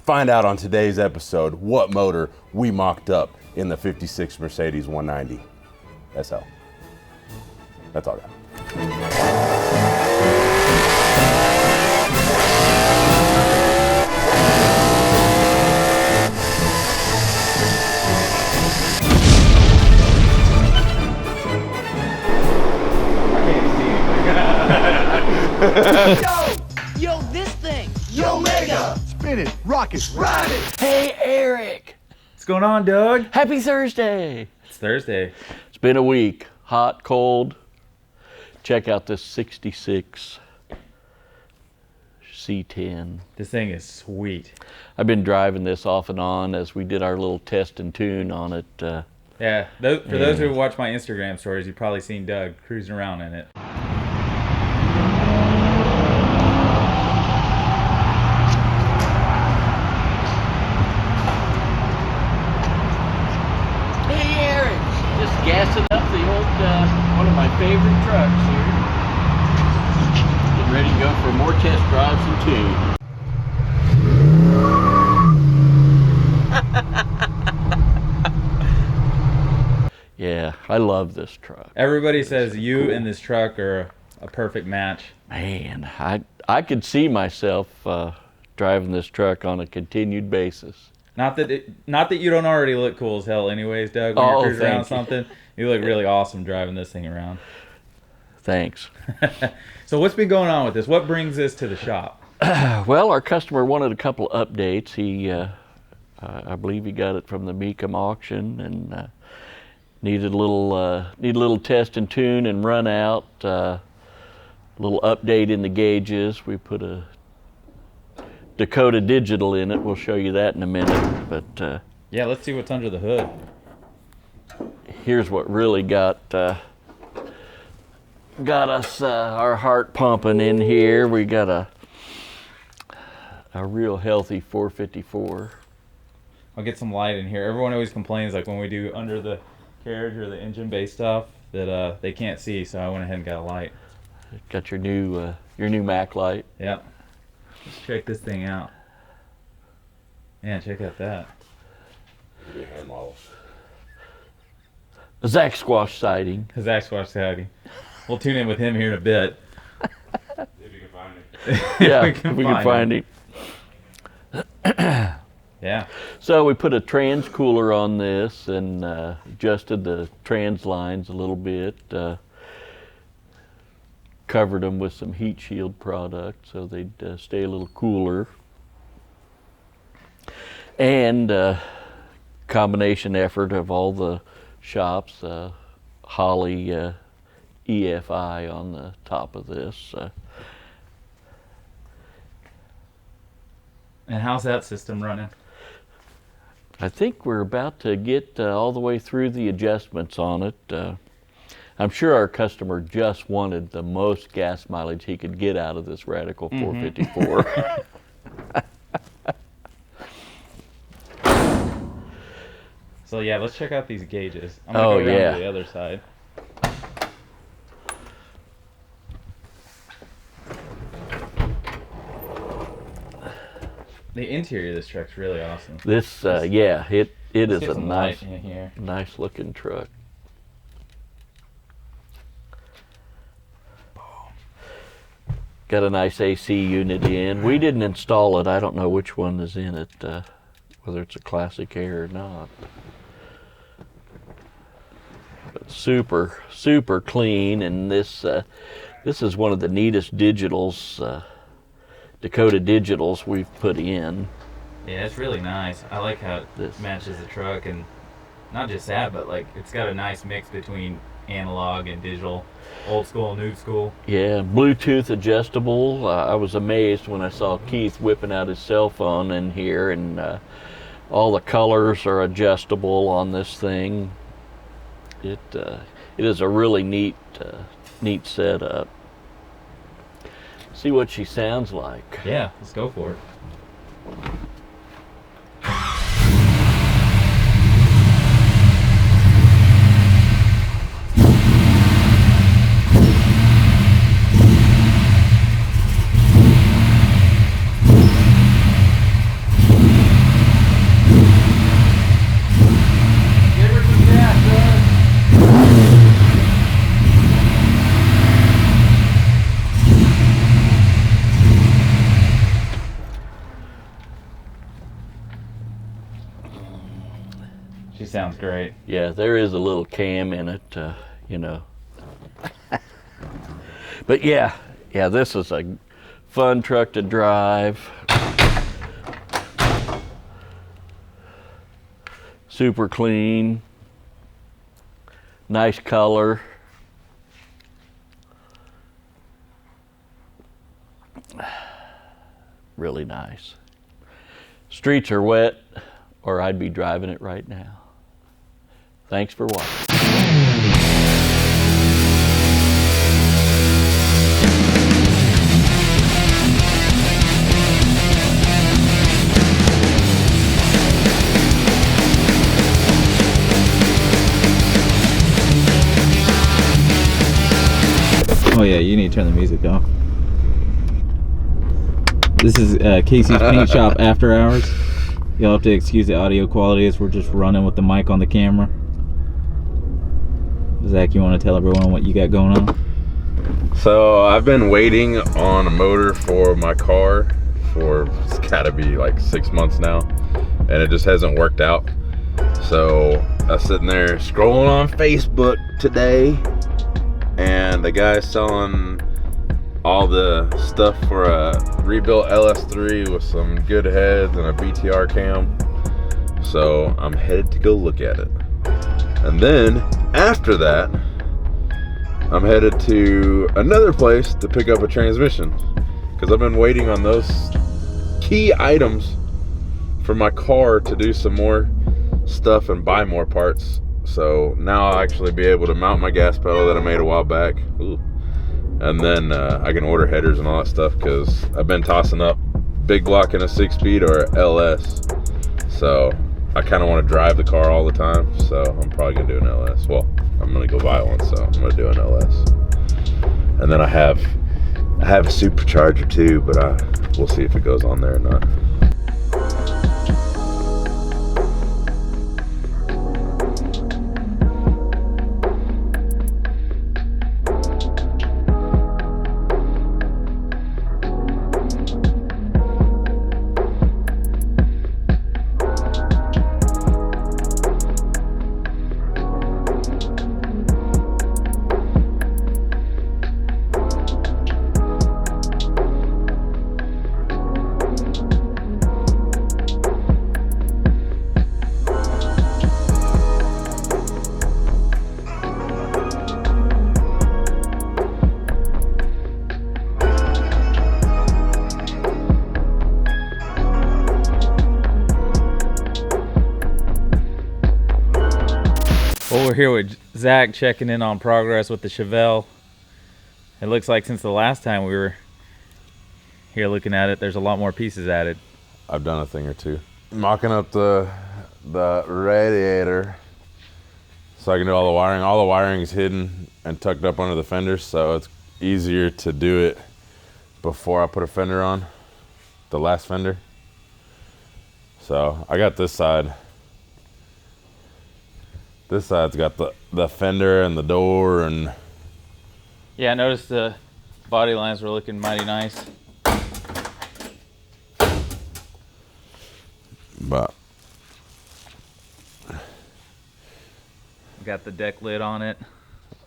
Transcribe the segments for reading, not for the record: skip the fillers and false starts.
Find out on today's episode what motor we mocked up in the 56 Mercedes 190 SL. That's all I got. Yo, this thing! Yo, Mega! Spin it, rock it, ride it! Hey, Eric! What's going on, Doug? Happy Thursday! It's Thursday. It's been a week. Hot, cold. Check out this 66 C10. This thing is sweet. I've been driving this off and on as we did our little test and tune on it. Yeah, for those who watch my Instagram stories, you've probably seen Doug cruising around in it. Gassing up the old, one of my favorite trucks here. Getting ready to go for more test drives and tune. Yeah, I love this truck. Everybody says you and this truck are a perfect match. Man, I could see myself driving this truck on a continued basis. Not that you don't already look cool as hell anyways, Doug, when you're cruising around something. You look really awesome driving this thing around. Thanks. So what's been going on with this? What brings this to the shop? Well, our customer wanted a couple of updates. He, I believe he got it from the mockup auction and needed a little test and tune and run out. A little update in the gauges. We put a Dakota digital in it. We'll show you that in a minute. But yeah, let's see what's under the hood. Here's what really got us our heart pumping in here. We got a real healthy 454. I'll get some light in here. Everyone always complains, like when we do under the carriage or the engine bay stuff, that they can't see. So I went ahead and got a light. Got your new Mac light. Yep. Let's check this thing out. Man, check out that. Hand models. A Zach Squash sighting. A Zach Squash sighting. We'll tune in with him here in a bit. If you can find it. Yeah, if we can find him. Yeah. So we put a trans cooler on this and adjusted the trans lines a little bit. Covered them with some heat shield product so they'd stay a little cooler. And combination effort of all the shops, Holley EFI on the top of this. And how's that system running? I think we're about to get all the way through the adjustments on it. I'm sure our customer just wanted the most gas mileage he could get out of this Radical 454. So yeah, let's check out these gauges. I'm gonna go down to the other side. The interior of this truck's really awesome. This, yeah, it is a nice looking truck. Got a nice AC unit in. We didn't install it. I don't know which one is in it, whether it's a Classic Air or not. But super, super clean, and this is one of the neatest digitals, Dakota digitals we've put in. Yeah, it's really nice. I like how it matches the truck, and not just that, but like it's got a nice mix between analog and digital, old school, new school. Yeah, Bluetooth adjustable. I was amazed when I saw Keith whipping out his cell phone in here, and all the colors are adjustable on this thing. It is a really neat setup. See what she sounds like. Yeah, let's go for it. She sounds great. Yeah, there is a little cam in it, you know. But yeah, this is a fun truck to drive. Super clean. Nice color. Really nice. Streets are wet, or I'd be driving it right now. Thanks for watching. Oh yeah, you need to turn the music off. This is Casey's Paint Shop After Hours. You'll have to excuse the audio quality as we're just running with the mic on the camera. Zach, you want to tell everyone what you got going on? So I've been waiting on a motor for my car for, it's gotta be like 6 months now, and it just hasn't worked out. So I was sitting there scrolling on Facebook today, and the guy's selling all the stuff for a rebuilt LS3 with some good heads and a BTR cam. So I'm headed to go look at it. And then after that, I'm headed to another place to pick up a transmission, because I've been waiting on those key items for my car to do some more stuff and buy more parts. So now I'll actually be able to mount my gas pedal that I made a while back. Ooh. And then I can order headers and all that stuff, because I've been tossing up big block in a 6-speed or a LS. So I kind of want to drive the car all the time, so I'm probably gonna do an LS. Well, I'm gonna go buy one, so I'm gonna do an LS. And then I have a supercharger too, but we'll see if it goes on there or not. Well, we're here with Zach checking in on progress with the Chevelle. It looks like since the last time we were here looking at it, there's a lot more pieces added. I've done a thing or two. Mocking up the radiator so I can do all the wiring. All the wiring is hidden and tucked up under the fenders, so it's easier to do it before I put a fender on, the last fender. So I got this side. This side's got the fender and the door, and yeah, I noticed the body lines were looking mighty nice. But got the deck lid on it.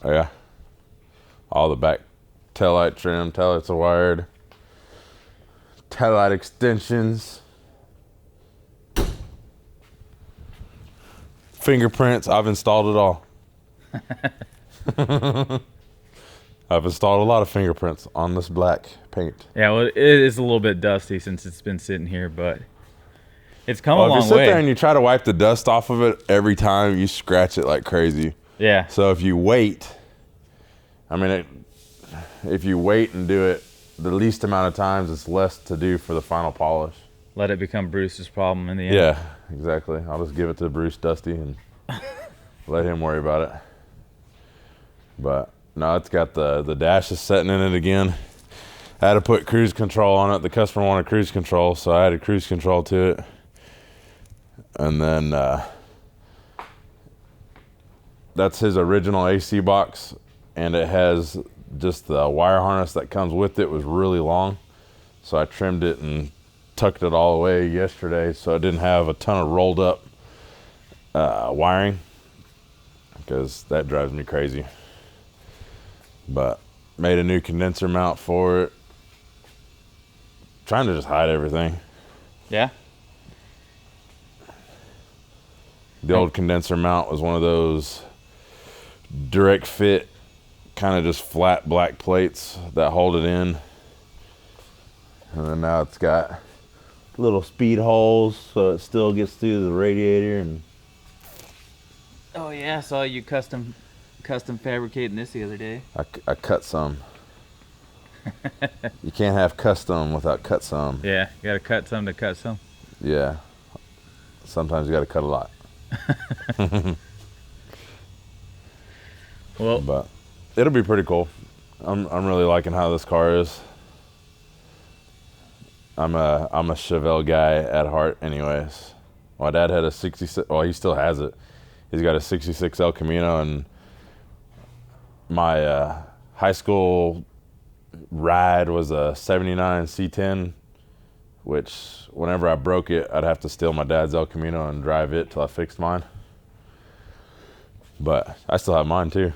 Oh yeah, all the back taillight trim, taillights are wired, taillight extensions, fingerprints. I've installed it all. I've installed a lot of fingerprints on this black paint. Yeah, well, it is a little bit dusty since it's been sitting here, but it's come a long way. If you sit there and you try to wipe the dust off of it every time, you scratch it like crazy. Yeah. So if you wait, if you wait and do it the least amount of times, it's less to do for the final polish. Let it become Bruce's problem in the end. Yeah, exactly. I'll just give it to Bruce Dusty and let him worry about it. But no, it's got the dash is setting in it again. I had to put cruise control on it. The customer wanted cruise control, so I added cruise control to it. And then that's his original AC box, and it has just the wire harness that comes with it was really long, so I trimmed it and tucked it all away yesterday, so I didn't have a ton of rolled up wiring, because that drives me crazy. But made a new condenser mount for it. Trying to just hide everything. Yeah. The old condenser mount was one of those direct fit, kind of just flat black plates that hold it in. And then now it's got little speed holes so it still gets through the radiator. And Oh yeah, I saw you custom fabricating this the other day. I cut some. You can't have custom without cut some. Yeah, you gotta cut some to cut some. Yeah. Sometimes you gotta cut a lot. Well, But it'll be pretty cool. I'm really liking how this car is. I'm a Chevelle guy at heart anyways. My dad had a 66, well, he still has it. He's got a 66 El Camino, and my high school ride was a 79 C10, which whenever I broke it, I'd have to steal my dad's El Camino and drive it till I fixed mine. But I still have mine too.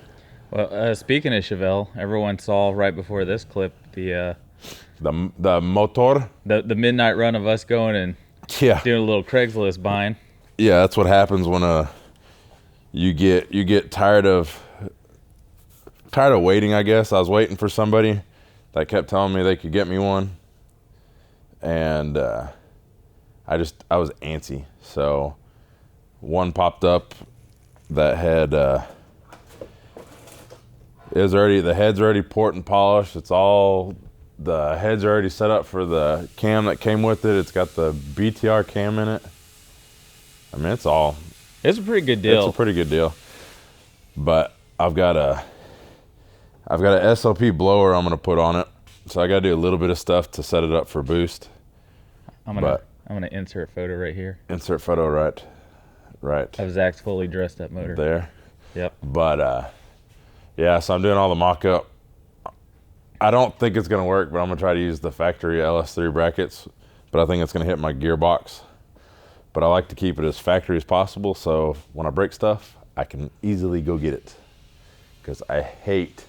well, speaking of Chevelle, everyone saw right before this clip the motor. the midnight run of us going and Yeah. doing a little Craigslist buying. Yeah, that's what happens when you get tired of waiting, I guess. I was waiting for somebody that kept telling me they could get me one, and I was antsy. So one popped up that had the head's already port and polished. The heads are already set up for the cam that came with it. It's got the BTR cam in it. I mean, it's a pretty good deal. It's a pretty good deal. But I've got a SOP blower I'm gonna put on it, so I gotta do a little bit of stuff to set it up for boost. I'm gonna insert a photo right here Insert photo right of Zach's fully dressed up motor. there. Yep. But yeah, so I'm doing all the mock-up. I don't think it's gonna work, but I'm gonna try to use the factory LS3 brackets. But I think it's gonna hit my gearbox. But I like to keep it as factory as possible, so when I break stuff, I can easily go get it. Because I hate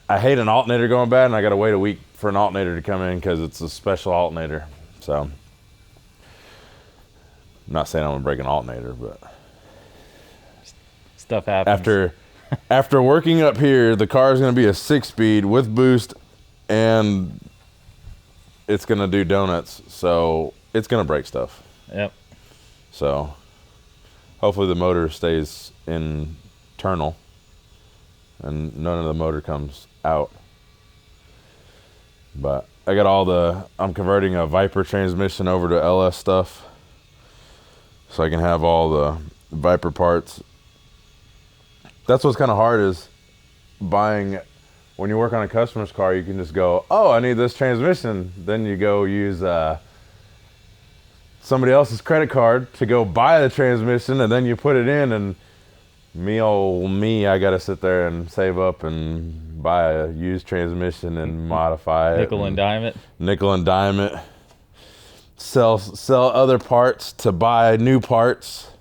an alternator going bad, and I gotta wait a week for an alternator to come in because it's a special alternator. So, I'm not saying I'm gonna break an alternator, but Stuff happens. after working up here, the car is gonna be a 6-speed with boost, and it's gonna do donuts, so it's gonna break stuff. Yep. So hopefully the motor stays internal and none of the motor comes out. But I got I'm converting a Viper transmission over to LS stuff, so I can have all the Viper parts. That's what's kind of hard, is buying. When you work on a customer's car, you can just go, oh, I need this transmission. Then you go use somebody else's credit card to go buy the transmission, and then you put it in, and me, I got to sit there and save up and buy a used transmission and modify it. Nickel and dime it. Nickel and dime it. Sell other parts to buy new parts.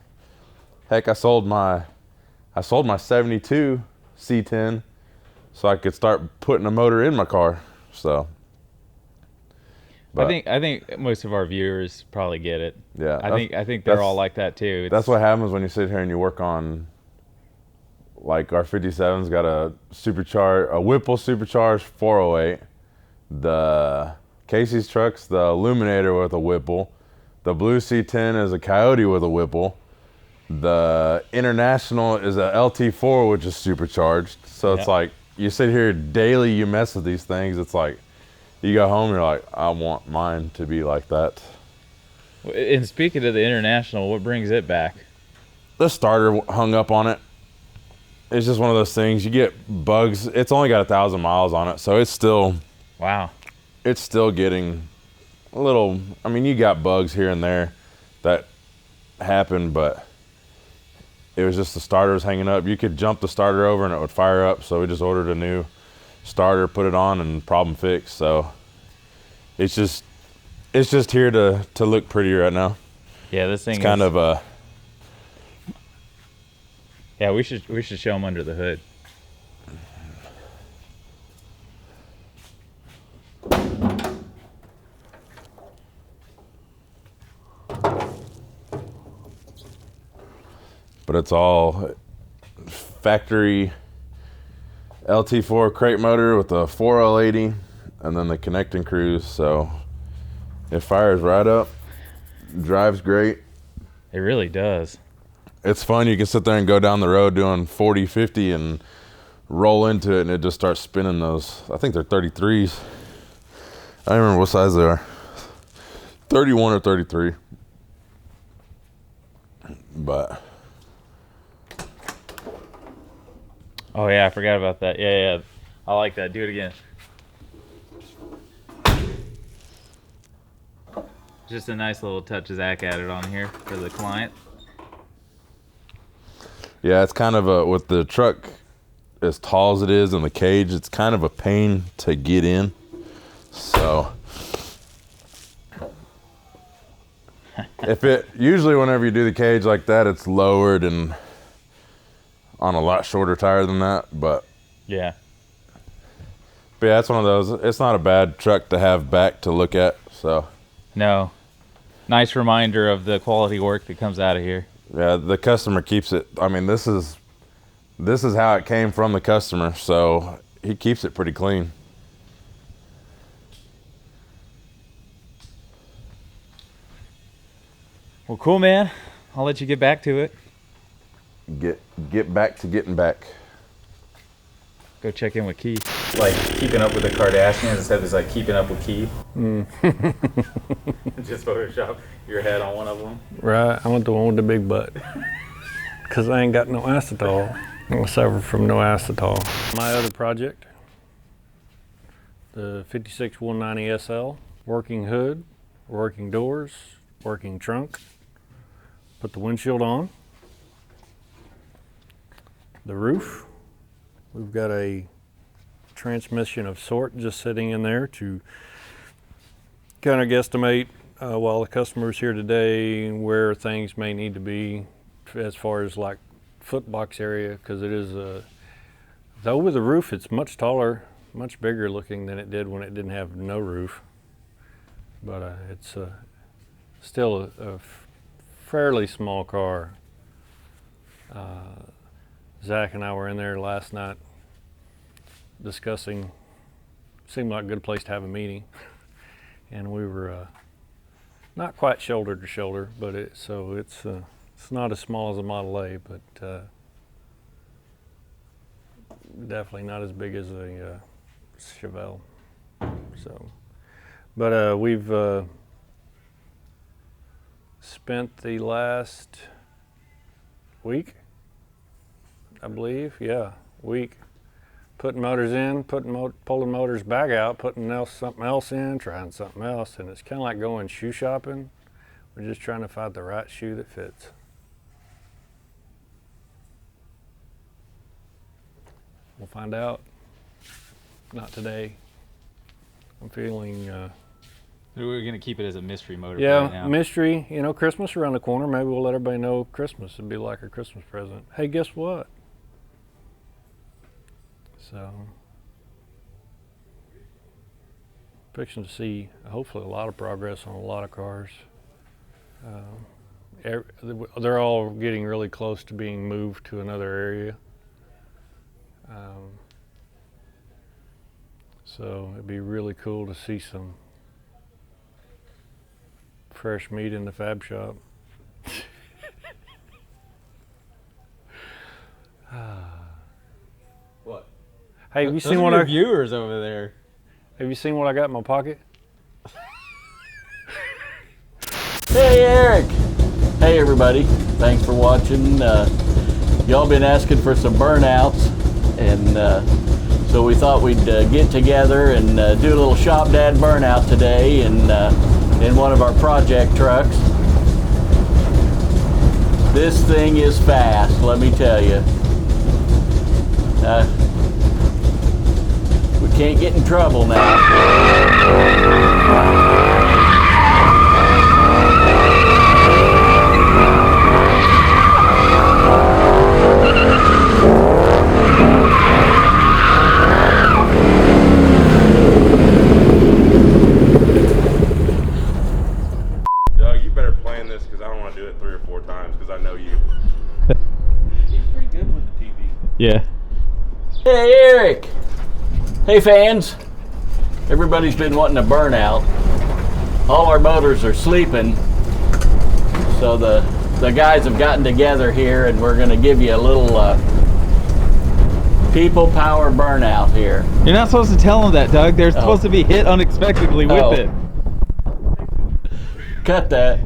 Heck, I sold my 72 C10 so I could start putting a motor in my car. So, but, I think most of our viewers probably get it. Yeah, I think they're all like that too. That's what happens when you sit here and you work on, like, our 57's got a Whipple supercharged 408. The Casey's truck's the Illuminator with a Whipple. The blue C10 is a Coyote with a Whipple. The International is a LT4, which is supercharged. So it's like, you sit here daily, you mess with these things. It's like, you go home, you're like, I want mine to be like that. And speaking of the International, what brings it back? The starter hung up on it. It's just one of those things. You get bugs. It's only got 1,000 miles on it, so it's still getting a little. I mean, you got bugs here and there that happen, but it was just the starter was hanging up. You could jump the starter over and it would fire up. So we just ordered a new starter, put it on, and problem fixed. So it's just here to look pretty right now. Yeah, this thing it's kind of Yeah, we should show them under the hood. But it's all factory LT4 crate motor with a 4L80 and then the connecting cruise, so it fires right up, drives great. It really does. It's fun. You can sit there and go down the road doing 40, 50 and roll into it and it just starts spinning those. I think they're 33s. I don't remember what size they are. 31 or 33. But Oh yeah, I forgot about that. Yeah. I like that. Do it again. Just a nice little touch Zach added on here for the client. yeah, it's kind of a, with the truck as tall as it is in the cage, it's kind of a pain to get in. So usually whenever you do the cage like that, it's lowered and on a lot shorter tire than that, but Yeah. yeah, it's one of those. It's not a bad truck to have back to look at. So No. Nice reminder of the quality work that comes out of here. yeah, the customer keeps it. I mean, this is how it came from the customer, so he keeps it pretty clean. Well, cool, man. I'll let you get back to it. Get back to getting back. Go check in with Keith. Like keeping up with the Kardashians instead of just like keeping up with Keith. Just Photoshop your head on one of them. Right, I want the one with the big butt. Because I ain't got no acetol. I'm going to suffer from no acetol. My other project, the 56190 SL, working hood, working doors, working trunk. Put the windshield on. The roof, we've got a transmission of sort just sitting in there to kind of guesstimate while the customer's here today where things may need to be as far as like foot box area, because it is though with the roof it's much taller, much bigger looking than it did when it didn't have no roof, but it's still a fairly small car. Zach and I were in there last night discussing, seemed like a good place to have a meeting, and we were not quite shoulder to shoulder, but it's not as small as a Model A, but definitely not as big as a Chevelle. So, but we've spent the last week, I believe, week, putting motors in, pulling motors back out, putting something else in, trying something else, and it's kind of like going shoe shopping. We're just trying to find the right shoe that fits. We'll find out. Not today. I'm feeling. We're gonna keep it as a mystery motor. Yeah, right now. mystery. You know, Christmas around the corner. Maybe we'll let everybody know Christmas. It'd be like a Christmas present. Hey, guess what? So, fixing to see hopefully a lot of progress on a lot of cars. They're all getting really close to being moved to another area. So it'd be really cool to see some fresh meat in the fab shop. What? Hey, have you Those seen are what your I viewers over there? have you seen what I got in my pocket? Hey, Eric. Hey, everybody. Thanks for watching. Y'all been asking for some burnouts, and so we thought we'd get together and do a little shop dad burnout today in one of our project trucks. This thing is fast, let me tell you. We can't get in trouble now. this because I don't want to do it 3 or 4 times because I know you. He's pretty good with the TV. Yeah. Hey, Eric. Hey, fans. Everybody's been wanting a burnout. All our motors are sleeping, so the guys have gotten together here, and we're going to give you a little people power burnout here. You're not supposed to tell them that, Doug. They're supposed to be hit unexpectedly with it. Cut that.